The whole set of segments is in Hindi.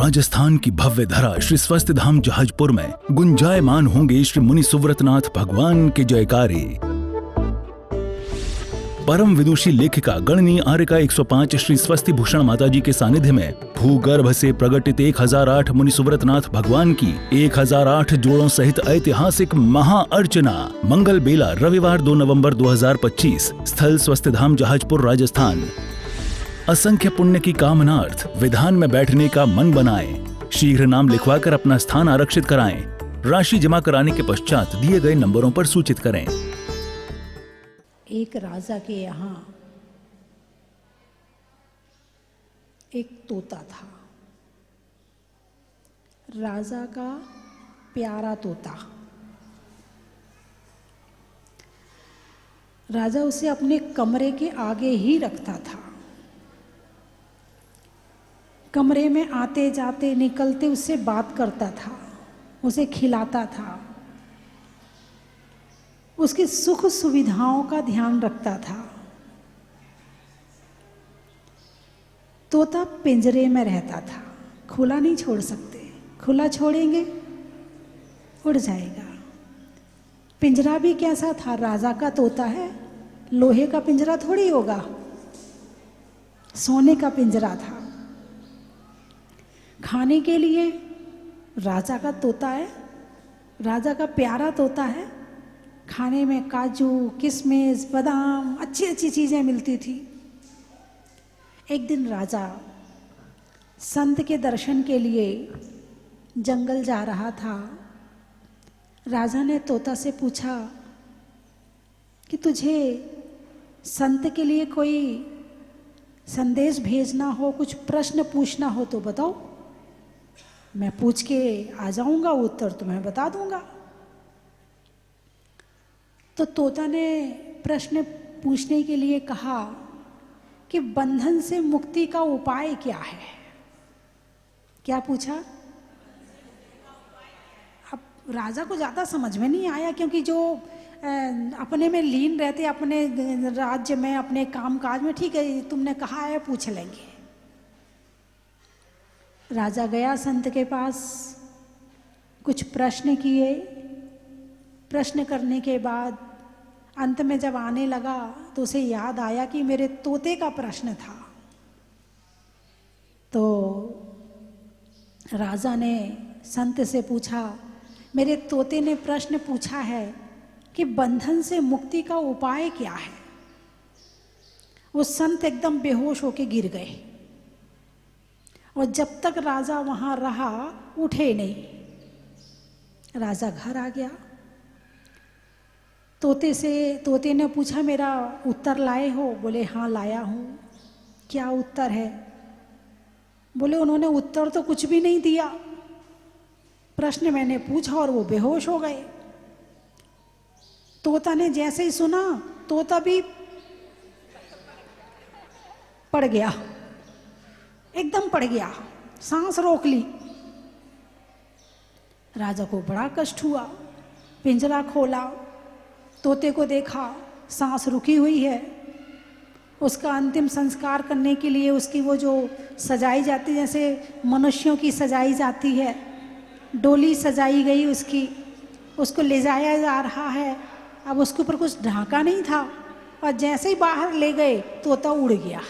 राजस्थान की भव्य धरा श्री स्वस्थ धाम जहाजपुर में गुंजायमान होंगे श्री मुनि सुव्रतनाथ भगवान के जयकारे। परम विदुषी लेखिका गणनीय आर्यका 105 श्री स्वस्ति भूषण माताजी के सानिध्य में भूगर्भ से प्रकटित 1008 मुनि सुव्रतनाथ भगवान की 1008 जोड़ों सहित ऐतिहासिक महाअर्चना। मंगल बेला रविवार 2 नवंबर 2025। स्थल स्वस्थ धाम जहाजपुर राजस्थान। असंख्य पुण्य की कामनार्थ विधान में बैठने का मन बनाएं। शीघ्र नाम लिखवाकर अपना स्थान आरक्षित कराएं। राशि जमा कराने के पश्चात दिए गए नंबरों पर सूचित करें। एक राजा के यहाँ एक तोता था। राजा का प्यारा तोता। राजा उसे अपने कमरे के आगे ही रखता था। कमरे में आते जाते निकलते उससे बात करता था, उसे खिलाता था, उसकी सुख सुविधाओं का ध्यान रखता था। तोता पिंजरे में रहता था, खुला नहीं छोड़ सकते, खुला छोड़ेंगे उड़ जाएगा। पिंजरा भी कैसा था, राजा का तोता है, लोहे का पिंजरा थोड़ी होगा, सोने का पिंजरा था। खाने के लिए राजा का तोता है, राजा का प्यारा तोता है। खाने में काजू, किशमिश, बादाम, अच्छी अच्छी चीज़ें मिलती थी। एक दिन राजा संत के दर्शन के लिए जंगल जा रहा था। राजा ने तोता से पूछा कि तुझे संत के लिए कोई संदेश भेजना हो, कुछ प्रश्न पूछना हो तो बताओ, मैं पूछ के आ जाऊंगा, उत्तर तुम्हें बता दूंगा। तो तोता ने प्रश्न पूछने के लिए कहा कि बंधन से मुक्ति का उपाय क्या है। क्या पूछा? अब राजा को ज़्यादा समझ में नहीं आया, क्योंकि जो अपने में लीन रहते, अपने राज्य में, अपने कामकाज में, ठीक है तुमने कहा है पूछ लेंगे। राजा गया संत के पास, कुछ प्रश्न किए। प्रश्न करने के बाद अंत में जब आने लगा तो उसे याद आया कि मेरे तोते का प्रश्न था। तो राजा ने संत से पूछा, मेरे तोते ने प्रश्न पूछा है कि बंधन से मुक्ति का उपाय क्या है। वो संत एकदम बेहोश होके गिर गए और जब तक राजा वहाँ रहा उठे नहीं। राजा घर आ गया। तोते ने पूछा, मेरा उत्तर लाए हो? बोले हाँ लाया हूँ। क्या उत्तर है? बोले उन्होंने उत्तर तो कुछ भी नहीं दिया, प्रश्न मैंने पूछा और वो बेहोश हो गए। तोता ने जैसे ही सुना, तोता भी पड़ गया, एकदम पड़ गया, सांस रोक ली। राजा को बड़ा कष्ट हुआ। पिंजरा खोला, तोते को देखा, सांस रुकी हुई है। उसका अंतिम संस्कार करने के लिए उसकी वो जो सजाई जाती, जैसे मनुष्यों की सजाई जाती है, डोली सजाई गई उसकी, उसको ले जाया जा रहा है। अब उसके ऊपर कुछ ढाका नहीं था और जैसे ही बाहर ले गए तोता उड़ गया।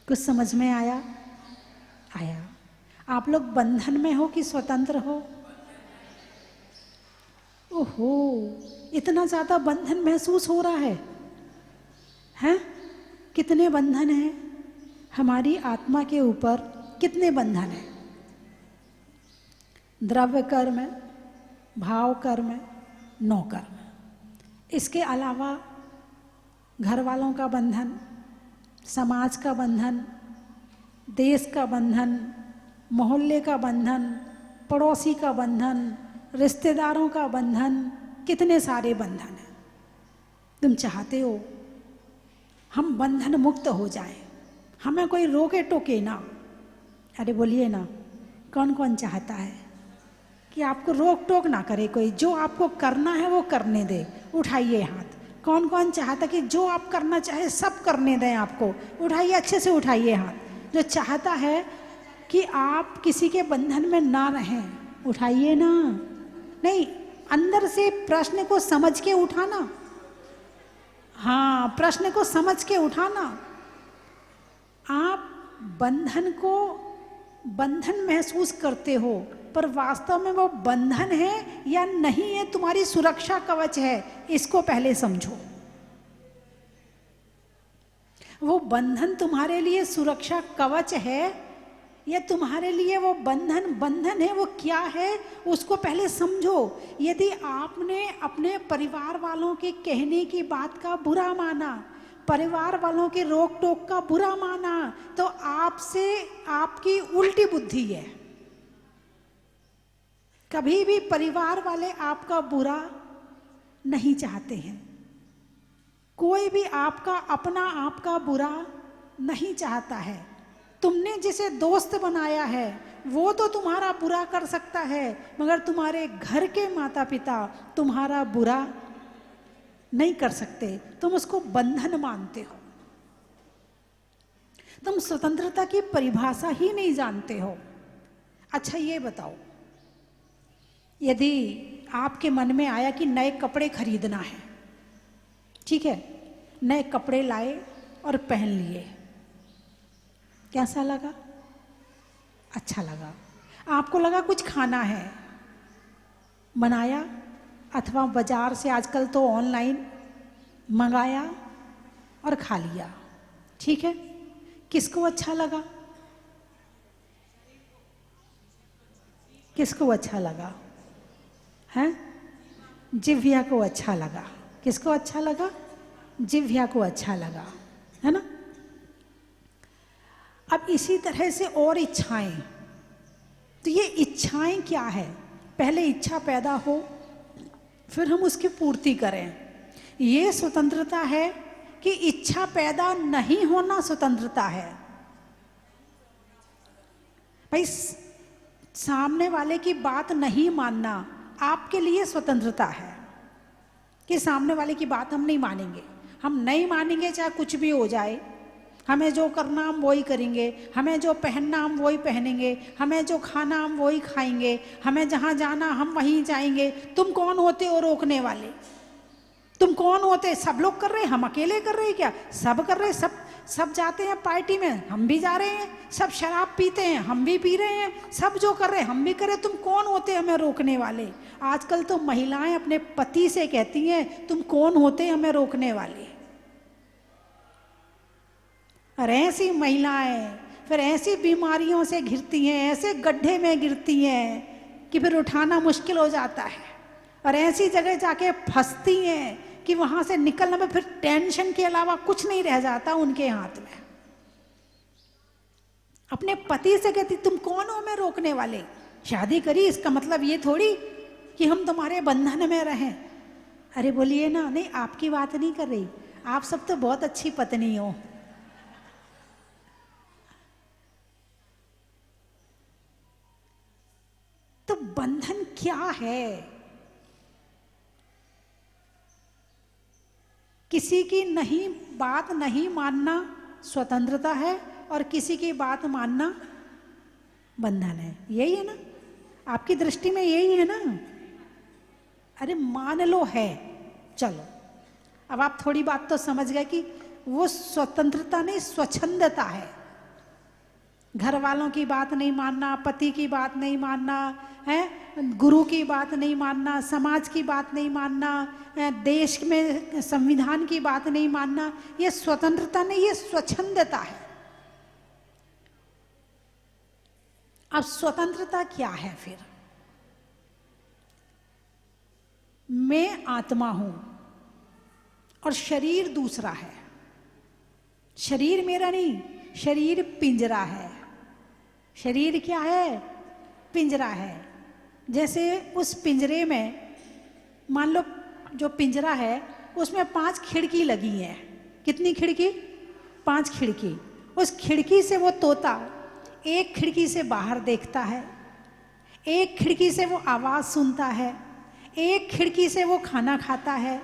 कुछ समझ में आया? आया। आप लोग बंधन में हो कि स्वतंत्र हो? ओहो, इतना ज़्यादा बंधन महसूस हो रहा है? हैं? कितने बंधन हैं हमारी आत्मा के ऊपर? कितने बंधन हैं? द्रव्य कर्म, भाव कर्म, नो कर्म। इसके अलावा घर वालों का बंधन, समाज का बंधन, देश का बंधन, मोहल्ले का बंधन, पड़ोसी का बंधन, रिश्तेदारों का बंधन, कितने सारे बंधन हैं। तुम चाहते हो हम बंधन मुक्त हो जाएं, हमें कोई रोके टोके ना। अरे बोलिए ना, कौन कौन चाहता है कि आपको रोक टोक ना करे कोई, जो आपको करना है वो करने दे। उठाइए हाथ, कौन कौन चाहता कि जो आप करना चाहे सब करने दें आपको? उठाइए, अच्छे से उठाइए हाथ। जो चाहता है कि आप किसी के बंधन में ना रहें, उठाइए ना। नहीं, अंदर से प्रश्न को समझ के उठाना। हाँ, प्रश्न को समझ के उठाना। आप बंधन महसूस करते हो, पर वास्तव में वो बंधन है या नहीं है, तुम्हारी सुरक्षा कवच है, इसको पहले समझो। वो बंधन तुम्हारे लिए सुरक्षा कवच है या तुम्हारे लिए वो बंधन है, वो क्या है उसको पहले समझो। यदि आपने अपने परिवार वालों के कहने की बात का बुरा माना, परिवार वालों के रोक टोक का बुरा माना, तो आपसे आपकी उल्टी बुद्धि है। कभी भी परिवार वाले आपका बुरा नहीं चाहते हैं। कोई भी आपका अपना आपका बुरा नहीं चाहता है। तुमने जिसे दोस्त बनाया है वो तो तुम्हारा बुरा कर सकता है, मगर तुम्हारे घर के माता पिता तुम्हारा बुरा नहीं कर सकते। तुम उसको बंधन मानते हो। तुम स्वतंत्रता की परिभाषा ही नहीं जानते हो। अच्छा ये बताओ, यदि आपके मन में आया कि नए कपड़े खरीदना है, ठीक है, नए कपड़े लाए और पहन लिए, कैसा लगा? अच्छा लगा। आपको लगा कुछ खाना है, बनाया अथवा बाजार से आजकल तो ऑनलाइन मंगाया और खा लिया, ठीक है। किसको अच्छा लगा? किसको अच्छा लगा? हैं? जिह्वा को अच्छा लगा। किसको अच्छा लगा? जिह्वा को अच्छा लगा, है ना। अब इसी तरह से और इच्छाएं, तो ये इच्छाएं क्या है? पहले इच्छा पैदा हो, फिर हम उसकी पूर्ति करें। ये स्वतंत्रता है कि इच्छा पैदा नहीं होना स्वतंत्रता है। भाई, सामने वाले की बात नहीं मानना आपके लिए स्वतंत्रता है कि सामने वाले की बात हम नहीं मानेंगे। हम नहीं मानेंगे चाहे कुछ भी हो जाए। हमें जो करना हम वही करेंगे, हमें जो पहनना हम वही पहनेंगे, हमें जो खाना हम वही खाएंगे, हमें जहाँ जाना हम वहीं जाएंगे। तुम कौन होते हो रोकने वाले? तुम कौन होते? सब लोग कर रहे हैं, हम अकेले कर रहे हैं क्या? सब कर रहे हैं, सब जाते हैं पार्टी में, हम भी जा रहे हैं। सब शराब पीते हैं, हम भी pी रहे हैं। सब जो कर रहे हैं हम भी कर रहे हैं। तुम कौन होते हमें रोकने वाले? आजकल तो महिलाएं अपने पति से कहती हैं, तुम कौन होते हमें रोकने वाले? और ऐसी महिलाएं फिर ऐसी बीमारियों से घिरती हैं, ऐसे गड्ढे में गिरती हैं कि फिर उठाना मुश्किल हो जाता है। और ऐसी जगह जाके फंसती हैं कि वहां से निकलने में फिर टेंशन के अलावा कुछ नहीं रह जाता उनके हाथ में। अपने पति से कहती, तुम कौन हो हमें रोकने वाले? शादी करी, इसका मतलब ये थोड़ी कि हम तुम्हारे बंधन में रहें। अरे बोलिए ना, नहीं आपकी बात नहीं कर रही, आप सब तो बहुत अच्छी पत्नी हो। तो बंधन क्या है? किसी की बात नहीं मानना स्वतंत्रता है और किसी की बात मानना बंधन है। यही है ना आपकी दृष्टि में? यही है ना? अरे मान लो है, चलो अब आप थोड़ी बात तो समझ गए कि वो स्वतंत्रता नहीं, स्वच्छंदता है। घर वालों की बात नहीं मानना, पति की बात नहीं मानना है, गुरु की बात नहीं मानना, समाज की बात नहीं मानना, देश में संविधान की बात नहीं मानना, ये स्वतंत्रता नहीं, ये स्वच्छंदता है। अब स्वतंत्रता क्या है फिर? मैं आत्मा हूं और शरीर दूसरा है। शरीर मेरा नहीं, शरीर पिंजरा है। शरीर क्या है? पिंजरा है। जैसे उस पिंजरे में मान लो जो पिंजरा है उसमें 5 खिड़की लगी हैं। कितनी खिड़की? 5 खिड़की। उस खिड़की से वो तोता एक खिड़की से बाहर देखता है, एक खिड़की से वो आवाज़ सुनता है, एक खिड़की से वो खाना खाता है,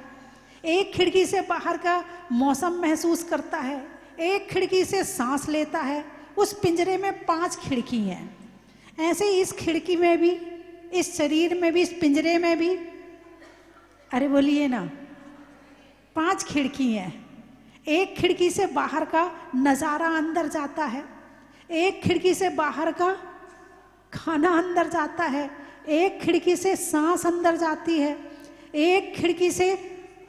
एक खिड़की से बाहर का मौसम महसूस करता है, एक खिड़की से सांस लेता है। उस पिंजरे में 5 खिड़की हैं। ऐसे ही इस खिड़की में भी, इस शरीर में भी, इस पिंजरे में भी, अरे बोलिए ना, 5 खिड़की हैं। एक खिड़की से बाहर का नज़ारा अंदर जाता है, एक खिड़की से बाहर का खाना अंदर जाता है, एक खिड़की से सांस अंदर जाती है, एक खिड़की से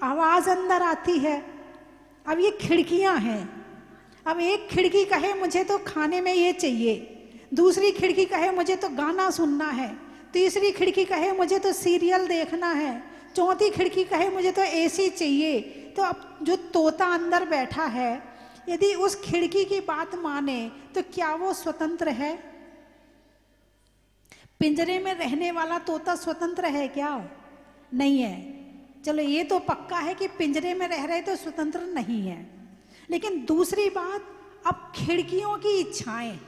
आवाज़ अंदर आती है। अब ये खिड़कियां हैं। अब एक खिड़की कहे मुझे तो खाने में ये चाहिए, दूसरी खिड़की कहे मुझे तो गाना सुनना है, तीसरी खिड़की कहे मुझे तो सीरियल देखना है, चौथी खिड़की कहे मुझे तो एसी चाहिए। तो अब जो तोता अंदर बैठा है, यदि उस खिड़की की बात माने तो क्या वो स्वतंत्र है? पिंजरे में रहने वाला तोता स्वतंत्र है क्या? नहीं है। चलो ये तो पक्का है कि पिंजरे में रह रहे तो स्वतंत्र नहीं है। लेकिन दूसरी बात, अब खिड़कियों की इच्छाएं,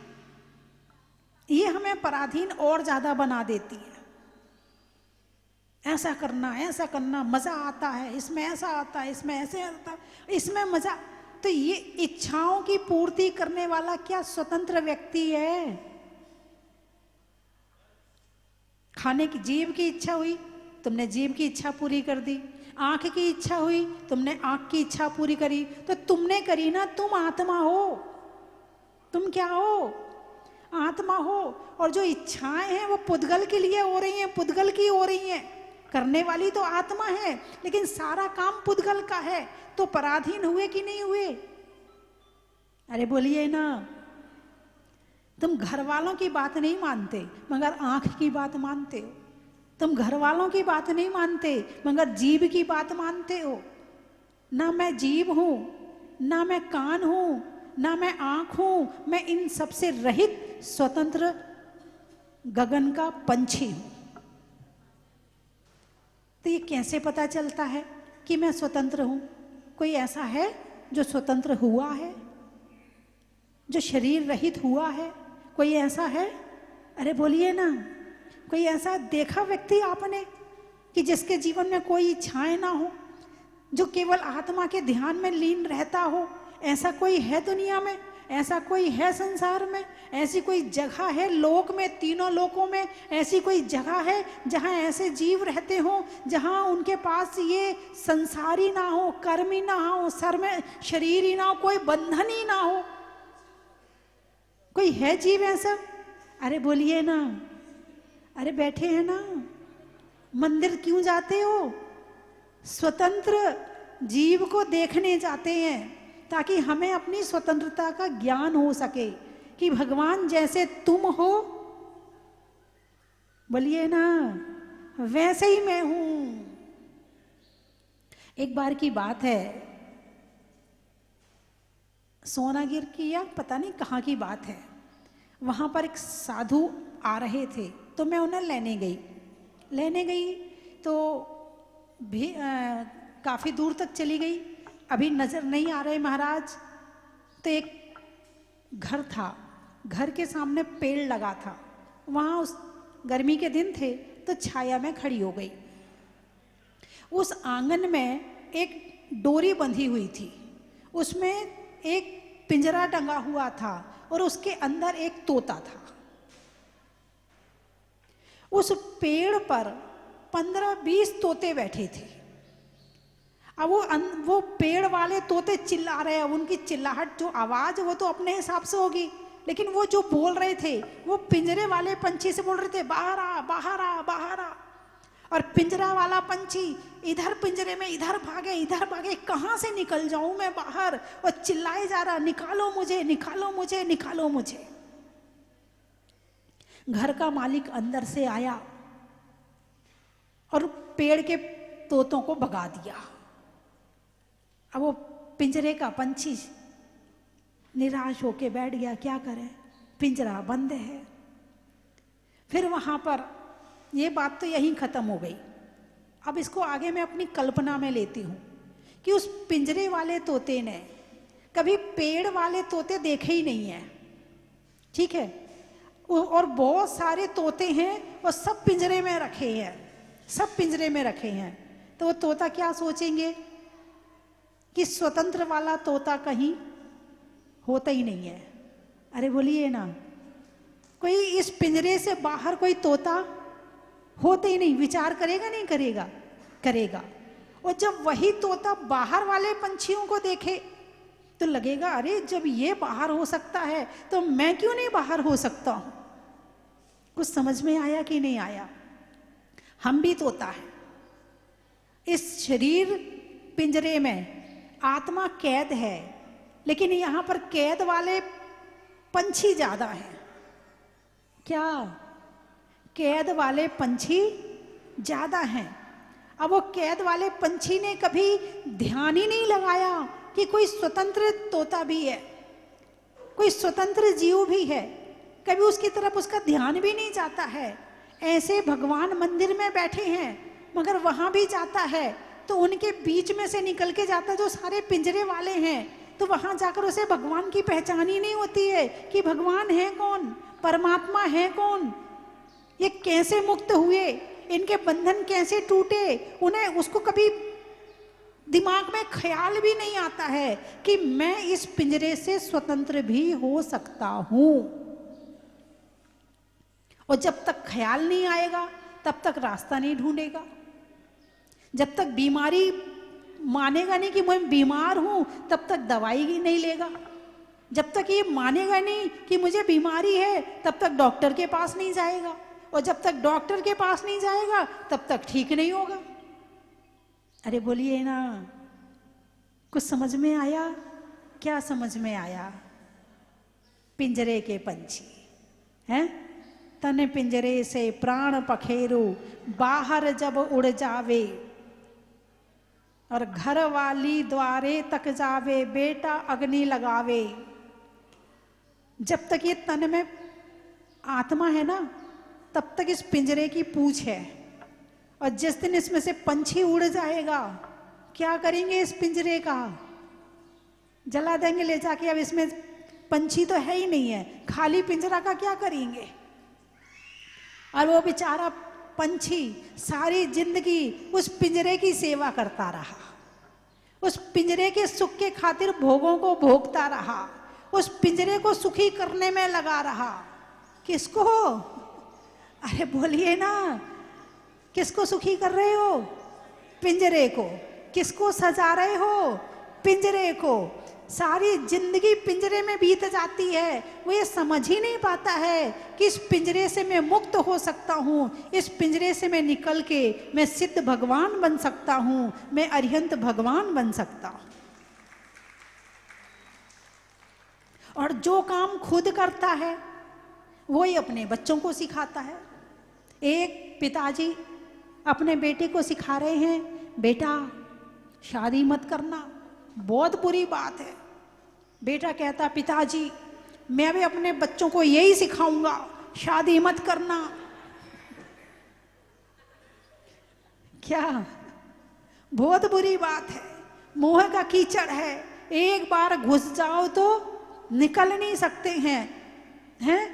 ये हमें पराधीन और ज्यादा बना देती है। ऐसा करना मजा आता है, इसमें ऐसा आता है, इसमें ऐसे आता है, इसमें मजा। तो ये इच्छाओं की पूर्ति करने वाला क्या स्वतंत्र व्यक्ति है? खाने की जीभ की इच्छा हुई, तुमने जीभ की इच्छा पूरी कर दी। आंख की इच्छा हुई, तुमने आंख की इच्छा पूरी करी। तो तुमने करी ना, तुम आत्मा हो। तुम क्या हो? आत्मा हो। और जो इच्छाएं हैं वो पुद्गल के लिए हो रही हैं, पुद्गल की हो रही हैं। करने वाली तो आत्मा है, लेकिन सारा काम पुद्गल का है। तो पराधीन हुए कि नहीं हुए? अरे बोलिए ना। तुम घर वालों की बात नहीं मानते मगर आंख की बात मानते हो। तुम घर वालों की बात नहीं मानते मगर जीभ की बात मानते हो। ना मैं जीभ हूं, ना मैं कान हूं, ना मैं आंख हूं, मैं इन सबसे रहित स्वतंत्र गगन का पंछी हूं। तो ये कैसे पता चलता है कि मैं स्वतंत्र हूं? कोई ऐसा है जो स्वतंत्र हुआ है, जो शरीर रहित हुआ है? कोई ऐसा है? अरे बोलिए ना। कोई ऐसा देखा व्यक्ति आपने कि जिसके जीवन में कोई इच्छाएं ना हो, जो केवल आत्मा के ध्यान में लीन रहता हो? ऐसा कोई है दुनिया में? ऐसा कोई है संसार में? ऐसी कोई जगह है लोक में, तीनों लोकों में ऐसी कोई जगह है जहां ऐसे जीव रहते हो, जहां उनके पास ये संसार ही ना हो, कर्म ही ना हो, सर में शरीर ही ना हो, कोई बंधन ही ना हो? कोई है जीव ऐसा? अरे बोलिए ना। अरे बैठे हैं ना, मंदिर क्यों जाते हो? स्वतंत्र जीव को देखने जाते हैं ताकि हमें अपनी स्वतंत्रता का ज्ञान हो सके कि भगवान जैसे तुम हो, बोलिए ना, वैसे ही मैं हूं। एक बार की बात है, सोनागिर की या पता नहीं कहाँ की बात है, वहां पर एक साधु आ रहे थे तो मैं उन्हें लेने गई तो भी काफ़ी दूर तक चली गई। अभी नज़र नहीं आ रहे महाराज। तो एक घर था, घर के सामने पेड़ लगा था, वहाँ उस गर्मी के दिन थे तो छाया में खड़ी हो गई। उस आंगन में एक डोरी बंधी हुई थी, उसमें एक पिंजरा टंगा हुआ था और उसके अंदर एक तोता था। उस पेड़ पर 15-20 तोते बैठे थे। अब वो पेड़ वाले तोते चिल्ला रहे हैं। उनकी चिल्लाहट, जो आवाज, वो तो अपने हिसाब से होगी, लेकिन वो जो बोल रहे थे वो पिंजरे वाले पंछी से बोल रहे थे, बाहर आ, बाहर आ, बाहर आ। और पिंजरा वाला पंछी इधर पिंजरे में इधर भागे, कहाँ से निकल जाऊं मैं बाहर, और चिल्लाए जा रहा, निकालो मुझे, निकालो मुझे, निकालो मुझे। घर का मालिक अंदर से आया और पेड़ के तोतों को भगा दिया। अब वो पिंजरे का पंछी निराश होके बैठ गया, क्या करे, पिंजरा बंद है। फिर वहां पर ये बात तो यहीं खत्म हो गई। अब इसको आगे मैं अपनी कल्पना में लेती हूँ कि उस पिंजरे वाले तोते ने कभी पेड़ वाले तोते देखे ही नहीं है, ठीक है, और बहुत सारे तोते हैं और सब पिंजरे में रखे हैं, सब पिंजरे में रखे हैं। तो वो तोता क्या सोचेंगे, कि स्वतंत्र वाला तोता कहीं होता ही नहीं है। अरे बोलिए ना, कोई इस पिंजरे से बाहर कोई तोता होता ही नहीं। विचार करेगा नहीं करेगा? करेगा। और जब वही तोता बाहर वाले पंछियों को देखे तो लगेगा अरे जब ये बाहर हो सकता है तो मैं क्यों नहीं बाहर हो सकता हूं। कुछ समझ में आया कि नहीं आया? हम भी तोता है। इस शरीर पिंजरे में आत्मा कैद है, लेकिन यहां पर कैद वाले पंछी ज्यादा हैं। क्या? कैद वाले पंछी ज्यादा हैं। अब वो कैद वाले पंछी ने कभी ध्यान ही नहीं लगाया कि कोई स्वतंत्र तोता भी है, कोई स्वतंत्र जीव भी है। कभी उसकी तरफ उसका ध्यान भी नहीं जाता है। ऐसे भगवान मंदिर में बैठे हैं मगर वहां भी जाता है तो उनके बीच में से निकल के जाता, जो सारे पिंजरे वाले हैं, तो वहां जाकर उसे भगवान की पहचान ही नहीं होती है कि भगवान है कौन, परमात्मा है कौन, ये कैसे मुक्त हुए, इनके बंधन कैसे टूटे। उन्हें उसको कभी दिमाग में ख्याल भी नहीं आता है कि मैं इस पिंजरे से स्वतंत्र भी हो सकता हूं। और जब तक ख्याल नहीं आएगा तब तक रास्ता नहीं ढूंढेगा। जब तक बीमारी मानेगा नहीं कि मैं बीमार हूं तब तक दवाई ही नहीं लेगा। जब तक ये मानेगा नहीं कि मुझे बीमारी है तब तक डॉक्टर के पास नहीं जाएगा। और जब तक डॉक्टर के पास नहीं जाएगा तब तक ठीक नहीं होगा। अरे बोलिए ना, कुछ समझ में आया? क्या समझ में आया? पिंजरे के पंछी हैं, तन पिंजरे से प्राण पखेरु, बाहर जब उड़ जावे, और घर वाली द्वारे तक जावे, बेटा अग्नि लगावे। जब तक ये तन में आत्मा है ना तब तक इस पिंजरे की पूछ है। और जिस दिन इसमें से पंछी उड़ जाएगा, क्या करेंगे इस पिंजरे का? जला देंगे ले जाके। अब इसमें पंछी तो है ही नहीं है, खाली पिंजरा का क्या करेंगे? और वो बेचारा पंछी सारी जिंदगी उस पिंजरे की सेवा करता रहा, उस पिंजरे के सुख के खातिर भोगों को भोगता रहा, उस पिंजरे को सुखी करने में लगा रहा। किसको? अरे बोलिए ना, किसको सुखी कर रहे हो? पिंजरे को। किसको सजा रहे हो? पिंजरे को। सारी जिंदगी पिंजरे में बीत जाती है, वो ये समझ ही नहीं पाता है कि इस पिंजरे से मैं मुक्त हो सकता हूँ, इस पिंजरे से मैं निकल के मैं सिद्ध भगवान बन सकता हूँ, मैं अरिहंत भगवान बन सकता हूँ। और जो काम खुद करता है वो ही अपने बच्चों को सिखाता है। एक पिताजी अपने बेटे को सिखा रहे हैं, बेटा शादी मत करना, बहुत बुरी बात है। बेटा कहता, पिताजी मैं भी अपने बच्चों को यही सिखाऊंगा, शादी मत करना। क्या? बहुत बुरी बात है, मोह का कीचड़ है, एक बार घुस जाओ तो निकल नहीं सकते हैं।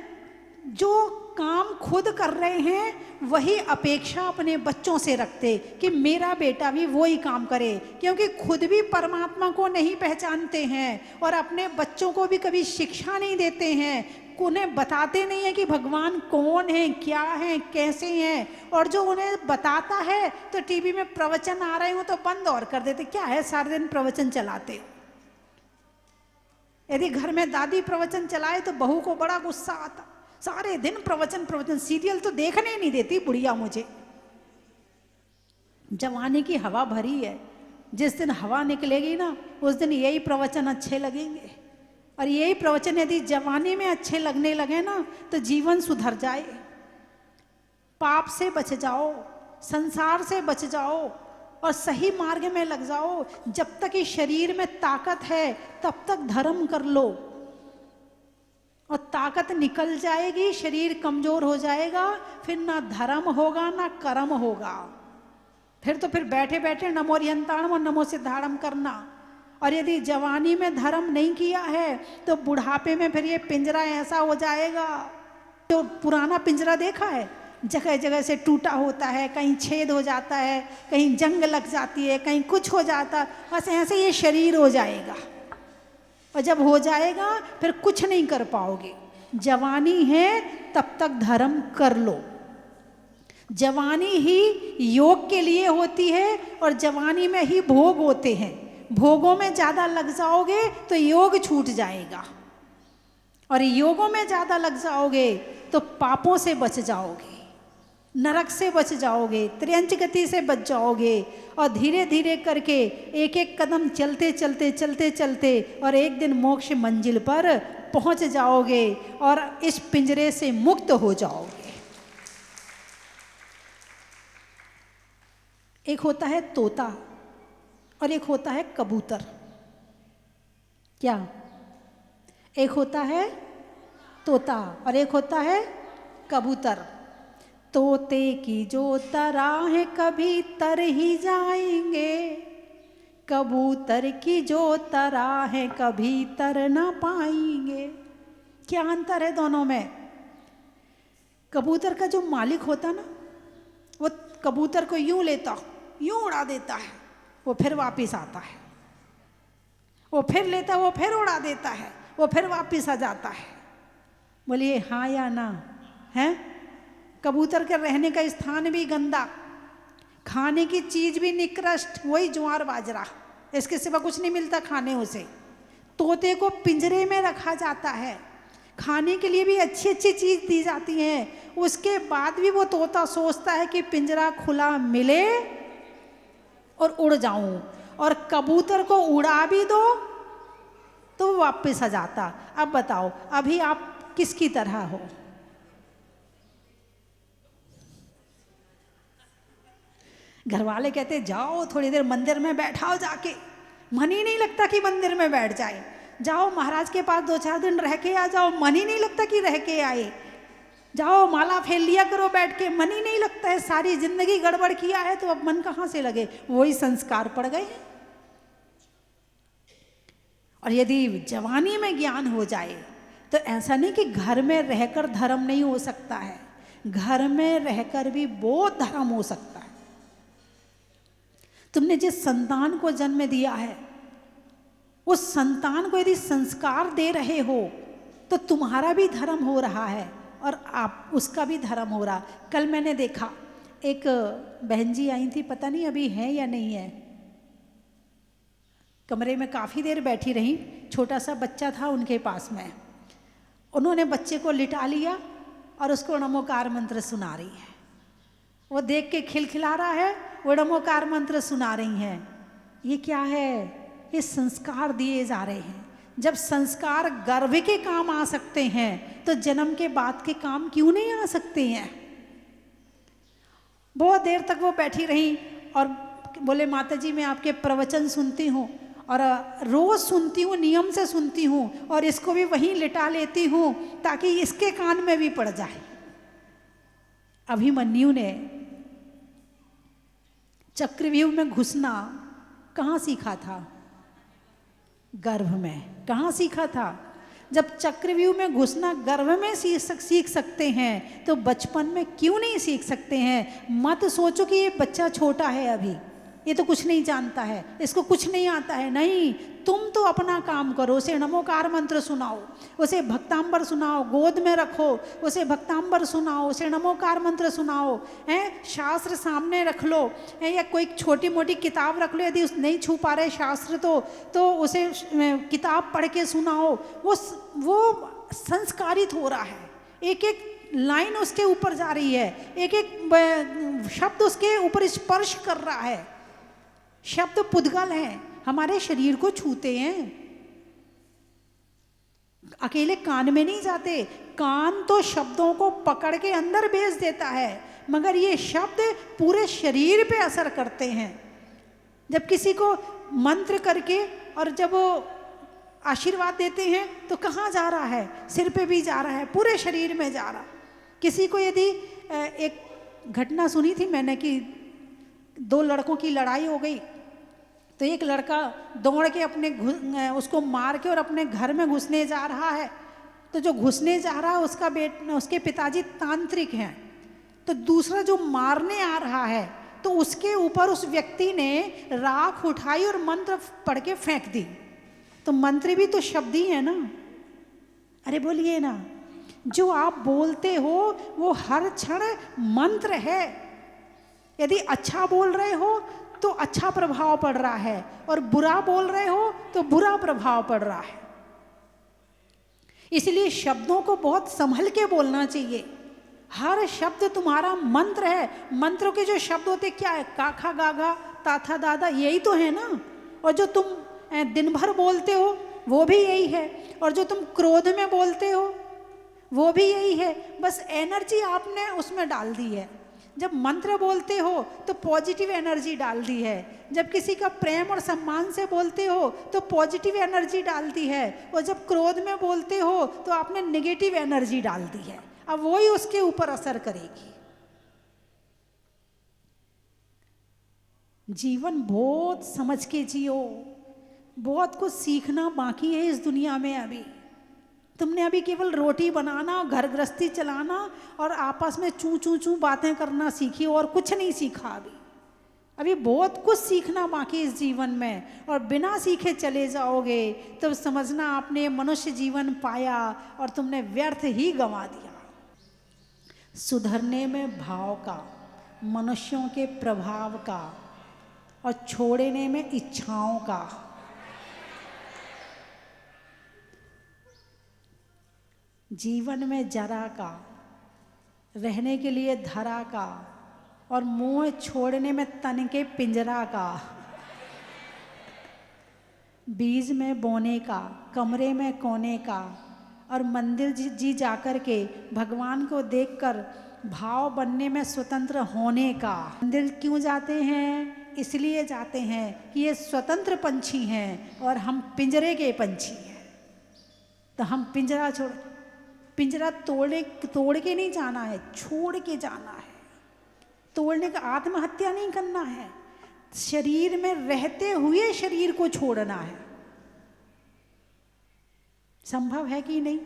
जो काम खुद कर रहे हैं वही अपेक्षा अपने बच्चों से रखते कि मेरा बेटा भी वही काम करे, क्योंकि खुद भी परमात्मा को नहीं पहचानते हैं और अपने बच्चों को भी कभी शिक्षा नहीं देते हैं, उन्हें बताते नहीं है कि भगवान कौन है, क्या है, कैसे हैं। और जो उन्हें बताता है तो टीवी में प्रवचन आ रहे हो तो बंद और कर देते, क्या है सारे दिन प्रवचन चलाते हो। यदि घर में दादी प्रवचन चलाए तो बहू को बड़ा गुस्सा आता, सारे दिन प्रवचन प्रवचन, सीरियल तो देखने नहीं देती बुढ़िया मुझे। जवानी की हवा भरी है, जिस दिन हवा निकलेगी ना उस दिन यही प्रवचन अच्छे लगेंगे। और यही प्रवचन यदि जवानी में अच्छे लगने लगे ना तो जीवन सुधर जाए, पाप से बच जाओ, संसार से बच जाओ और सही मार्ग में लग जाओ। जब तक इस शरीर में ताकत है तब तक धर्म कर लो, और ताकत निकल जाएगी, शरीर कमजोर हो जाएगा, फिर ना धर्म होगा ना कर्म होगा। फिर बैठे बैठे नमो रियंताणम और नमो सिद्धाणम करना। और यदि जवानी में धर्म नहीं किया है तो बुढ़ापे में फिर ये पिंजरा ऐसा हो जाएगा। तो पुराना पिंजरा देखा है, जगह जगह से टूटा होता है, कहीं छेद हो जाता है, कहीं जंग लग जाती है, कहीं कुछ हो जाता, बस ऐसे ये शरीर हो जाएगा। और जब हो जाएगा फिर कुछ नहीं कर पाओगे। जवानी है तब तक धर्म कर लो। जवानी ही योग के लिए होती है और जवानी में ही भोग होते हैं। भोगों में ज़्यादा लग जाओगे तो योग छूट जाएगा, और योगों में ज़्यादा लग जाओगे तो पापों से बच जाओगे, नरक से बच जाओगे, त्र्यंच गति से बच जाओगे। और धीरे धीरे करके एक एक कदम चलते चलते चलते चलते और एक दिन मोक्ष मंजिल पर पहुंच जाओगे और इस पिंजरे से मुक्त हो जाओगे। एक होता है तोता और एक होता है कबूतर। क्या? एक होता है तोता और एक होता है कबूतर। तोते की जो तरह है कभी तर ही जाएंगे, कबूतर की जो तरह है कभी तर ना पाएंगे। क्या अंतर है दोनों में? कबूतर का जो मालिक होता ना, वो कबूतर को यूं लेता, यूं उड़ा देता है, वो फिर वापस आता है, वो फिर लेता, वो फिर उड़ा देता है, वो फिर वापस आ जाता है। बोलिए हाँ या ना? है? कबूतर के रहने का स्थान भी गंदा, खाने की चीज भी निकृष्ट, वही ज्वार बाजरा, इसके सिवा कुछ नहीं मिलता खाने उसे। तोते को पिंजरे में रखा जाता है, खाने के लिए भी अच्छी अच्छी चीज दी जाती है, उसके बाद भी वो तोता सोचता है कि पिंजरा खुला मिले और उड़ जाऊं। और कबूतर को उड़ा भी दो तो वो वापस आ जाता। अब बताओ अभी आप किसकी तरह हो? घर वाले कहते जाओ थोड़ी देर मंदिर में बैठाओ जाके, मन ही नहीं लगता कि मंदिर में बैठ जाए। जाओ महाराज के पास 2-4 दिन रह के आ जाओ, मन ही नहीं लगता कि रह के आए। जाओ माला फेर लिया करो बैठ के, मन ही नहीं लगता है। सारी जिंदगी गड़बड़ किया है तो अब मन कहाँ से लगे? वही संस्कार पड़ गए। और यदि जवानी में ज्ञान हो जाए तो ऐसा नहीं कि घर में रहकर धर्म नहीं हो सकता है, घर में रहकर भी बहुत धर्म हो सकता है। तुमने जिस संतान को जन्म दिया है उस संतान को यदि संस्कार दे रहे हो तो तुम्हारा भी धर्म हो रहा है और आप उसका भी धर्म हो रहा। कल मैंने देखा एक बहन जी आई थी, पता नहीं अभी है या नहीं है, कमरे में काफ़ी देर बैठी रही, छोटा सा बच्चा था उनके पास में। उन्होंने बच्चे को लिटा लिया और उसको नमोकार मंत्र सुना रही है। वो देख के खिलखिला रहा है, वो नमोकार मंत्र सुना रही हैं। ये क्या है? ये संस्कार दिए जा रहे हैं। जब संस्कार गर्भ के काम आ सकते हैं तो जन्म के बाद के काम क्यों नहीं आ सकते हैं? बहुत देर तक वो बैठी रही और बोले माता जी मैं आपके प्रवचन सुनती हूँ और रोज सुनती हूँ, नियम से सुनती हूँ, और इसको भी वहीं लिटा लेती हूँ ताकि इसके कान में भी पड़ जाए। अभिमन्यु ने चक्रव्यूह में घुसना कहाँ सीखा था? गर्भ में। कहाँ सीखा था? जब चक्रव्यूह में घुसना गर्भ में सीख सकते हैं तो बचपन में क्यों नहीं सीख सकते हैं? मत सोचो कि ये बच्चा छोटा है, अभी ये तो कुछ नहीं जानता है, इसको कुछ नहीं आता है। नहीं, तुम तो अपना काम करो, उसे नमोकार मंत्र सुनाओ, उसे भक्तांबर सुनाओ, गोद में रखो, उसे भक्तांबर सुनाओ, उसे नमोकार मंत्र सुनाओ, हैं शास्त्र सामने रख लो, हैं या कोई छोटी मोटी किताब रख लो। यदि उस नहीं छू पा रहे शास्त्र तो उसे किताब पढ़ के सुनाओ। वो संस्कारित हो रहा है, एक एक लाइन उसके ऊपर जा रही है, एक एक शब्द उसके ऊपर स्पर्श कर रहा है। शब्द पुद्गल हैं, हमारे शरीर को छूते हैं, अकेले कान में नहीं जाते। कान तो शब्दों को पकड़ के अंदर भेज देता है, मगर ये शब्द पूरे शरीर पे असर करते हैं। जब किसी को मंत्र करके और जब वो आशीर्वाद देते हैं तो कहाँ जा रहा है? सिर पे भी जा रहा है, पूरे शरीर में जा रहा। किसी को यदि एक घटना सुनी थी मैंने कि 2 लड़कों की लड़ाई हो गई तो एक लड़का दौड़ के उसको मार के और अपने घर में घुसने जा रहा है। तो जो घुसने जा रहा है उसके पिताजी तांत्रिक हैं, तो दूसरा जो मारने आ रहा है तो उसके ऊपर उस व्यक्ति ने राख उठाई और मंत्र पढ़ के फेंक दी। तो मंत्र भी तो शब्द ही है ना। अरे बोलिए ना, जो आप बोलते हो वो हर क्षण मंत्र है। यदि अच्छा बोल रहे हो तो अच्छा प्रभाव पड़ रहा है, और बुरा बोल रहे हो तो बुरा प्रभाव पड़ रहा है। इसलिए शब्दों को बहुत संभल के बोलना चाहिए। हर शब्द तुम्हारा मंत्र है। मंत्रों के जो शब्द होते क्या है? काखा गागा ताथा दादा, यही तो है ना। और जो तुम दिन भर बोलते हो वो भी यही है, और जो तुम क्रोध में बोलते हो वो भी यही है। बस एनर्जी आपने उसमें डाल दी है। जब मंत्र बोलते हो तो पॉजिटिव एनर्जी डाल दी है, जब किसी का प्रेम और सम्मान से बोलते हो तो पॉजिटिव एनर्जी डाल दी है, और जब क्रोध में बोलते हो तो आपने नेगेटिव एनर्जी डाल दी है। अब वही उसके ऊपर असर करेगी। जीवन बहुत समझ के जियो। बहुत कुछ सीखना बाकी है इस दुनिया में। अभी तुमने अभी केवल रोटी बनाना, घर गृहस्थी चलाना और आपस में चू चू चू बातें करना सीखी, और कुछ नहीं सीखा। अभी बहुत कुछ सीखना बाकी इस जीवन में, और बिना सीखे चले जाओगे तो समझना आपने मनुष्य जीवन पाया और तुमने व्यर्थ ही गंवा दिया। सुधरने में भाव का, मनुष्यों के प्रभाव का, और छोड़ने में इच्छाओं का। जीवन में जरा का, रहने के लिए धरा का, और मोह छोड़ने में तन के पिंजरा का। बीज में बोने का, कमरे में कोने का, और मंदिर जी जाकर के भगवान को देखकर भाव बनने में स्वतंत्र होने का। मंदिर क्यों जाते हैं? इसलिए जाते हैं कि ये स्वतंत्र पंछी हैं और हम पिंजरे के पंछी हैं। तो हम पिंजरा तोड़ के नहीं जाना है, छोड़ के जाना है। तोड़ने का आत्महत्या नहीं करना है, शरीर में रहते हुए शरीर को छोड़ना है। संभव है कि नहीं?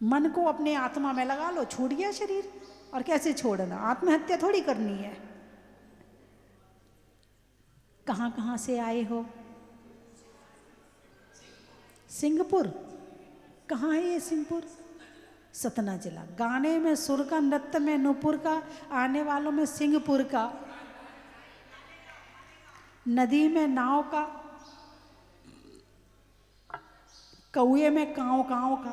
मन को अपने आत्मा में लगा लो, छूट गया शरीर। और कैसे छोड़ना? आत्महत्या थोड़ी करनी है। कहाँ कहाँ से आए हो? सिंहपुर। कहाँ है ये सिंहपुर? सतना जिला। गाने में सुर का, नृत्य में नूपुर का, आने वालों में सिंहपुर का। नदी में नाव का, कौए में काँव काँव का,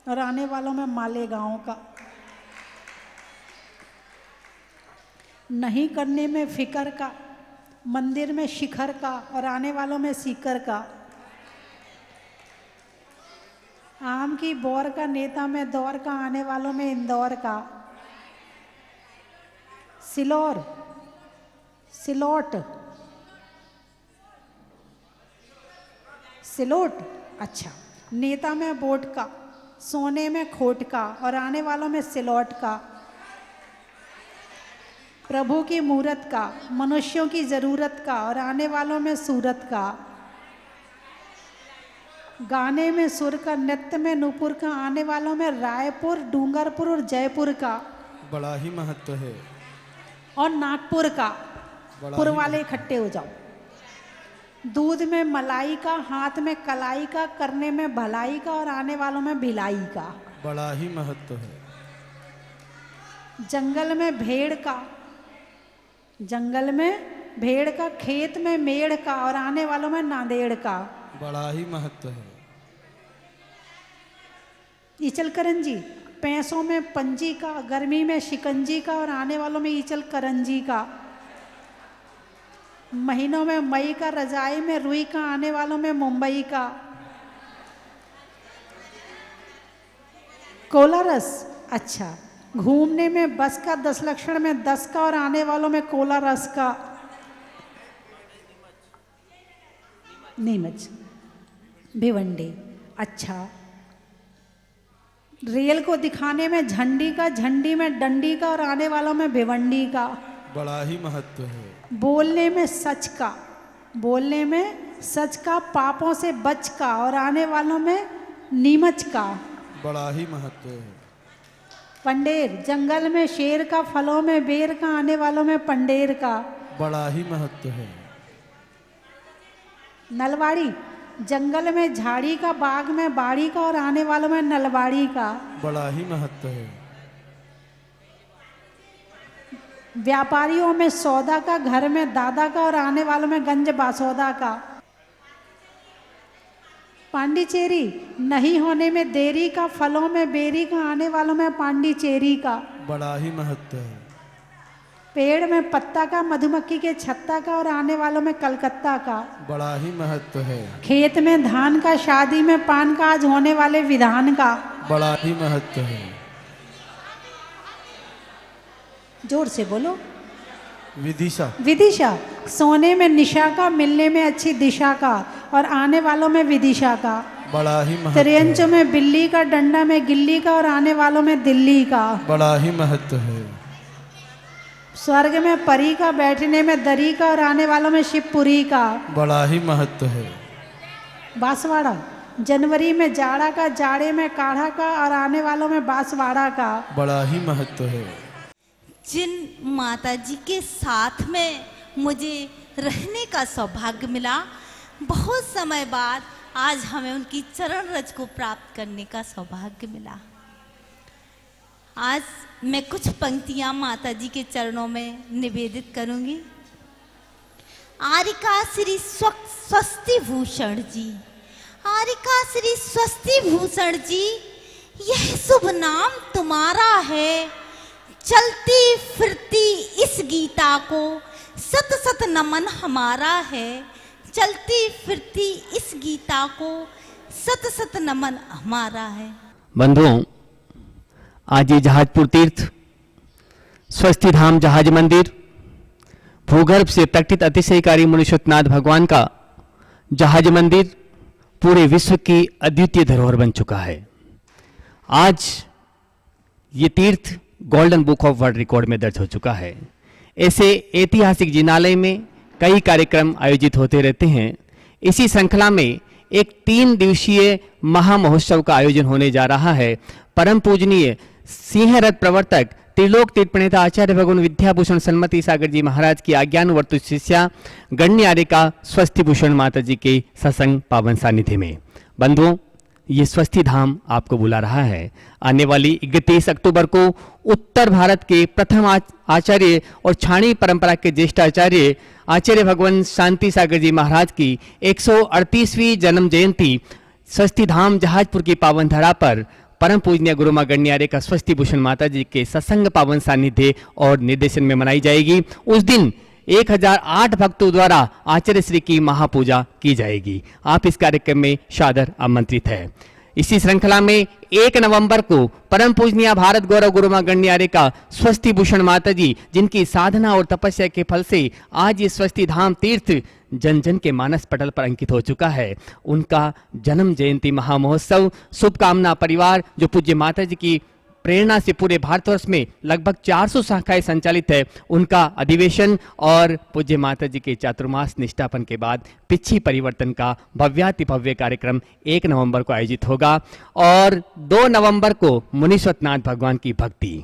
और आने वालों में मालेगांव का। नहीं करने में फिकर का, मंदिर में शिखर का, और आने वालों में सीकर का। आम की बौर का, नेता में दौर का, आने वालों में इंदौर का। सिलोट, अच्छा। नेता में बोट का, सोने में खोट का, और आने वालों में सिलोट का। प्रभु की मूरत का, मनुष्यों की जरूरत का, और आने वालों में सूरत का। गाने में सुर का, नृत्य में नूपुर का, आने वालों में रायपुर, डूंगरपुर और जयपुर का। बड़ा ही महत्व है। और नागपुर का। पुर वाले इकट्ठे हो जाओ। दूध में मलाई का, हाथ में कलाई का, करने में भलाई का, और आने वालों में भिलाई का। बड़ा ही महत्व है। जंगल में भेड़ का, खेत में मेढ़ का, और आने वालों में नांदेड़ का। बड़ा ही महत्व है। ईचल करंजी, पैसों में पंजी का, गर्मी में शिकंजी का, और आने वालों में ईचल करंजी का। महीनों में मई का, रजाई में रुई का, आने वालों में मुंबई का। कोलारस, अच्छा। घूमने में बस का, 10 लक्षण में 10 का, और आने वालों में कोलारस का। नीमच, भिवंडी, अच्छा। रेल को दिखाने में झंडी का, झंडी में डंडी का, और आने वालों में भिवंडी का। बड़ा ही महत्व है। बोलने में सच का, पापों से बच का, और आने वालों में नीमच का। बड़ा ही महत्व है। पंडेर, जंगल में शेर का, फलों में बेर का, आने वालों में पंडेर का। बड़ा ही महत्व है। नलवाड़ी, जंगल में झाड़ी का, बाग में बाड़ी का, और आने वालों में नलवाड़ी का। बड़ा ही महत्व है। व्यापारियों में सौदा का, घर में दादा का, और आने वालों में गंज बासौदा का। पांडिचेरी, नहीं होने में देरी का, फलों में बेरी का, आने वालों में पांडिचेरी का। बड़ा ही महत्व है। पेड़ में पत्ता का, मधुमक्खी के छत्ता का, और आने वालों में कलकत्ता का। बड़ा ही महत्व है। खेत में धान का, शादी में पान का, आज होने वाले विधान का। बड़ा ही महत्व है। जोर से बोलो। विदिशा। विदिशा, सोने में निशा का, मिलने में अच्छी दिशा का, और आने वालों में विदिशा का। बड़ा ही महत्व त्रियंचों है। में बिल्ली का, डंडा में गिल्ली का, और आने वालों में दिल्ली का। बड़ा ही महत्व है। स्वर्ग में परी का, बैठने में दरी का, और आने वालों में शिवपुरी का। बड़ा ही महत्व है। बांसवाड़ा, जनवरी में जाड़ा का, जाड़े में काढ़ा का, और आने वालों में बांसवाड़ा का। बड़ा ही महत्व है। जिन माता जी के साथ में मुझे रहने का सौभाग्य मिला, बहुत समय बाद आज हमें उनकी चरण रज को प्राप्त करने का सौभाग्य मिला। आज मैं कुछ पंक्तियां माता जी के चरणों में निवेदित करूंगी। आरिका श्री स्वस्ति भूषण जी, आरिका श्री स्वस्ति भूषण जी, यह शुभ नाम तुम्हारा है। चलती फिरती इस गीता को सत सत नमन हमारा है। चलती फिरती इस गीता को सत सत नमन हमारा है। बंधुओं, आज ये जहाजपुर तीर्थ, स्वस्ति धाम जहाज मंदिर, भूगर्भ से प्रकटित अतिशयकारी मुनीश्वरनाथ भगवान का जहाज मंदिर पूरे विश्व की अद्वितीय धरोहर बन चुका है। आज ये तीर्थ golden book of world record में दर्ज हो चुका है। ऐसे ऐतिहासिक जिनालय में कई कार्यक्रम आयोजित होते रहते हैं। इसी श्रृंखला में एक 3 दिवसीय महामहोत्सव का आयोजन होने जा रहा है। परम पूजनीय सिंहरथ प्रवर्तक त्रिलोक तीर्थ प्रणेता आचार्य भगवान विद्याभूषण सन्मति सागर जी महाराज की आज्ञानुवर्तु शिष्या गण्यारिका स्वस्ति भूषण माता जी के सत्संग पावन सानिध्य में। बंधुओं, ये स्वस्ति धाम आपको बुला रहा है। आने वाली 31 अक्टूबर को उत्तर भारत के प्रथम आचार्य और छाणी परंपरा के ज्येष्ठ आचार्य आचार्य भगवान शांति सागर जी महाराज की 138वीं जन्म जयंती स्वस्ति धाम जहाजपुर की पावन धरा पर परम पूजनीय गुरु मां गण्यारिका स्वस्ति भूषण माता जी के सत्संग पावन सानिध्य और निर्देशन में मनाई जाएगी। उस दिन 1008 भक्तों द्वारा आचार्य श्री की महापूजा की जाएगी। आप इस कार्यक्रम में सादर आमंत्रित है। इसी श्रृंखला में 1 नवंबर को परम पूजनीय भारत गौरव गुरु मां गण्यारिका स्वस्ति भूषण माता जी, जिनकी साधना और तपस्या के फल से आज ये स्वस्ति धाम तीर्थ जन जन के मानस पटल पर अंकित हो चुका है, उनका जन्म जयंती महामहोत्सव शुभकामना परिवार, जो पूज्य माता जी की प्रेरणा से पूरे भारतवर्ष में लगभग 400 शाखाएं संचालित है, उनका अधिवेशन और पूज्य माता जी के चातुर्मास निष्ठापन के बाद पिछी परिवर्तन का भव्याति भव्य कार्यक्रम 1 नवंबर को आयोजित होगा और 2 नवंबर को मुनीश्वरनाथ भगवान की भक्ति।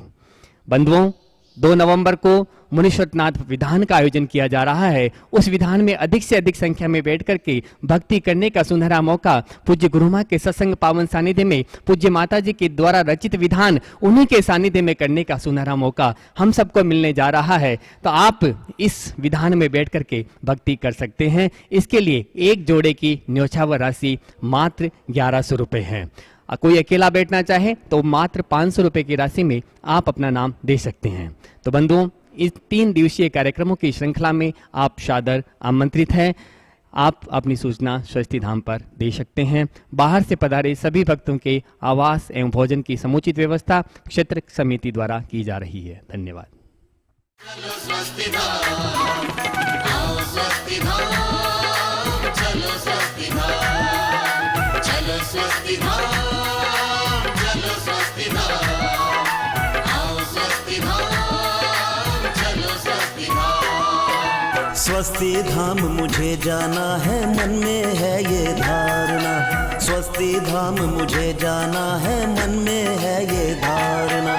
बंधुओं, 2 नवंबर को मुनीश्वरनाथ विधान का आयोजन किया जा रहा है। उस विधान में अधिक से अधिक संख्या में बैठ करके भक्ति करने का सुनहरा मौका पूज्य गुरु मां के सत्संग पावन सानिध्य में पूज्य माता जी के द्वारा रचित विधान उन्हीं के सानिध्य में करने का सुनहरा मौका हम सबको मिलने जा रहा है। तो आप इस विधान में बैठ करके भक्ति कर सकते हैं। इसके लिए एक जोड़े की न्योछावर राशि मात्र 1100 रुपये है। कोई अकेला बैठना चाहे तो मात्र 500 रुपये की राशि में आप अपना नाम दे सकते हैं। तो बंधुओं, इस 3 दिवसीय कार्यक्रमों की श्रृंखला में आप सादर आमंत्रित हैं। आप अपनी सूचना स्वस्ति धाम पर दे सकते हैं। बाहर से पधारे सभी भक्तों के आवास एवं भोजन की समुचित व्यवस्था क्षेत्र समिति द्वारा की जा रही है। धन्यवाद। स्वस्ति धाम मुझे जाना है, मन में है ये धारणा। स्वस्ति धाम मुझे जाना है, मन में है ये धारणा।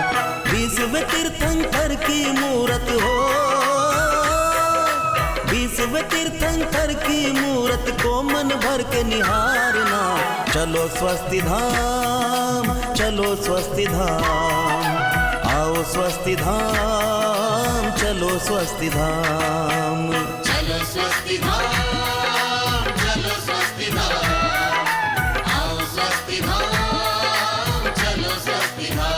बीसवें तीर्थंकर की मूरत हो, बीसवें तीर्थंकर की मूरत को मन भर के निहारना। चलो स्वस्ति धाम, चलो स्वस्ति धाम, आओ स्वस्ति धाम, चलो स्वस्ति धाम। चलो स्वस्ति धाम, चलो स्वस्ति धाम, आओ स्वस्ति धाम, चलो स्वस्ति धाम।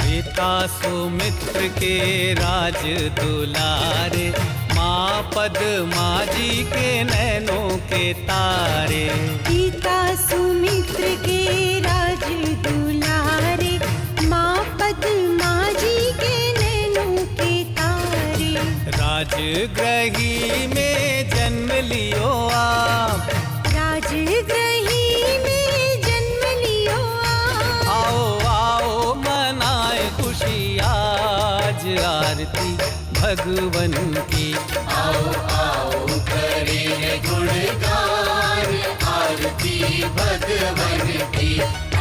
पिता सुमित्र के राज दुलारे, माँ पद्मा जी के नैनों के तारे। पिता सुमित्र के राज दुलारे, माँ पद्मा जी के नैनों के तारे। राजगृही में जन्म लियो आप, राजगृही में जन्म लियो आप। आओ आओ मनाए खुशी आज आरती भगवन की। आओ आओ करें गुणगान आरती भगवन की।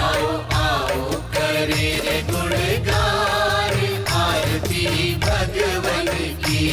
आओ आओ करें गुणगान आरती भगवन की।